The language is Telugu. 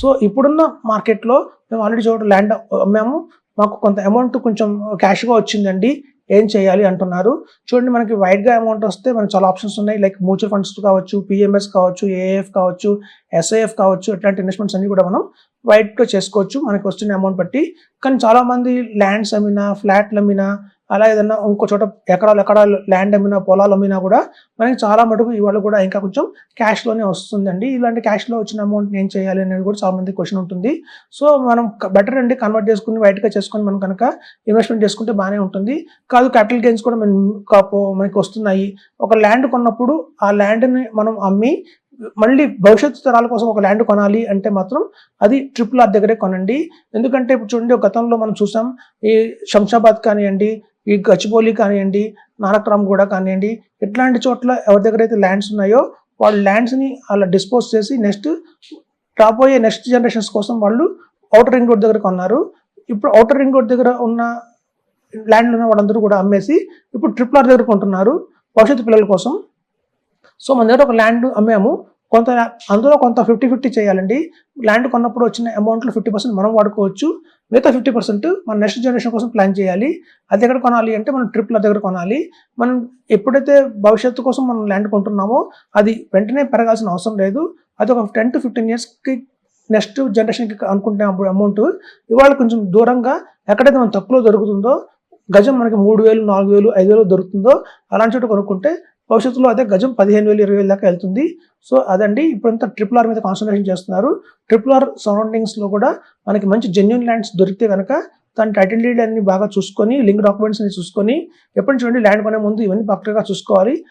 సో ఇప్పుడున్న మార్కెట్లో మేము ఆల్రెడీ చోట ల్యాండ్ అమ్మాము, మాకు కొంత అమౌంట్ కొంచెం క్యాష్గా వచ్చిందండి, ఏం చేయాలి అంటున్నారు. చూడండి, మనకి వైడ్గా అమౌంట్ వస్తే మనకి చాలా ఆప్షన్స్ ఉన్నాయి. లైక్ మ్యూచువల్ ఫండ్స్ కావచ్చు, పిఎంఎస్ కావచ్చు, ఏఏఎఫ్ కావచ్చు, ఎస్ఐఎఫ్ కావచ్చు. ఇట్లాంటి ఇన్వెస్ట్మెంట్స్ అన్ని కూడా మనం వైడ్గా చేసుకోవచ్చు మనకి వస్తున్న అమౌంట్ బట్టి. కానీ చాలామంది ల్యాండ్స్ అమ్మినా, ఫ్లాట్లు అమ్మినా, అలా ఏదన్నా ఇంకో చోట ఎకరాలు ల్యాండ్ అమ్మినా, పొలాలు అమ్మినా కూడా మనకి చాలా మటుకు ఇవాళ కూడా ఇంకా కొంచెం క్యాష్లోనే వస్తుందండి. ఇలాంటి క్యాష్లో వచ్చిన అమౌంట్ ఏం చేయాలి అనేది కూడా చాలా మంది క్వశ్చన్ ఉంటుంది. సో మనం బెటర్ అండి కన్వర్ట్ చేసుకుని వైట్గా చేసుకొని మనం కనుక ఇన్వెస్ట్మెంట్ చేసుకుంటే బాగానే ఉంటుంది. కాదు క్యాపిటల్ గెయిన్స్ కూడా మనకి వస్తున్నాయి. ఒక ల్యాండ్ కొన్నప్పుడు ఆ ల్యాండ్ని మనం అమ్మి మళ్ళీ భవిష్యత్తు తరాల కోసం ఒక ల్యాండ్ కొనాలి అంటే మాత్రం అది RRR దగ్గరే కొనండి. ఎందుకంటే ఇప్పుడు చూడండి, గతంలో మనం చూసాం, ఈ శంషాబాద్ కానివ్వండి, ఈ గచ్చిబౌలి కానివ్వండి, నానక్రామ్గూడ కానివ్వండి, ఇట్లాంటి చోట్ల ఎవరి దగ్గర అయితే ల్యాండ్స్ ఉన్నాయో వాళ్ళ ల్యాండ్స్ని అలా డిస్పోజ్ చేసి రాబోయే నెక్స్ట్ జనరేషన్స్ కోసం వాళ్ళు ఔటర్ రింగ్ రోడ్ దగ్గర కొన్నారు. ఇప్పుడు ఔటర్ రింగ్ రోడ్ దగ్గర ఉన్న ల్యాండ్లు ఉన్న వాళ్ళందరూ కూడా అమ్మేసి ఇప్పుడు RRR దగ్గర కొంటున్నారు భవిష్యత్తు పిల్లల కోసం. సో మన దగ్గర ఒక ల్యాండ్ అమ్మాము, అందులో కొంత 50-50 చేయాలండి. ల్యాండ్ కొన్నప్పుడు వచ్చిన అమౌంట్లో 50% మనం వాడుకోవచ్చు, మిగతా 50% మన నెక్స్ట్ జనరేషన్ కోసం ప్లాన్ చేయాలి. అది ఎక్కడ కొనాలి అంటే మనం RRR దగ్గర కొనాలి. మనం ఎప్పుడైతే భవిష్యత్తు కోసం మనం ల్యాండ్ కొంటున్నామో అది వెంటనే పెరగాల్సిన అవసరం లేదు. అది ఒక 10 to 15 yearsకి నెక్స్ట్ జనరేషన్కి అనుకుంటే అమౌంట్ ఇవాళ కొంచెం దూరంగా ఎక్కడైతే మనం తక్కువలో దొరుకుతుందో, గజం మనకి 3,000, 4,000, 5,000 దొరుకుతుందో అలాంటి చోట కొనుక్కుంటే భవిష్యత్తులో అదే గజం 15,000, 20,000 దాకా వెళ్తుంది. సో అదండి, ఇప్పుడంతా RRR మీద కాన్సన్ట్రేషన్ చేస్తున్నారు. RRR సరౌండింగ్స్లో కూడా మనకి మంచి జెన్యూన్ ల్యాండ్స్ దొరికితే కనుక దాని టైటిల్ డీడ్ అన్ని బాగా చూసుకొని, లింక్ డాక్యుమెంట్స్ అన్ని చూసుకొని, ఎప్పటి నుంచి ల్యాండ్ కొనే ముందు ఇవన్నీ పక్కగా చూసుకోవాలి.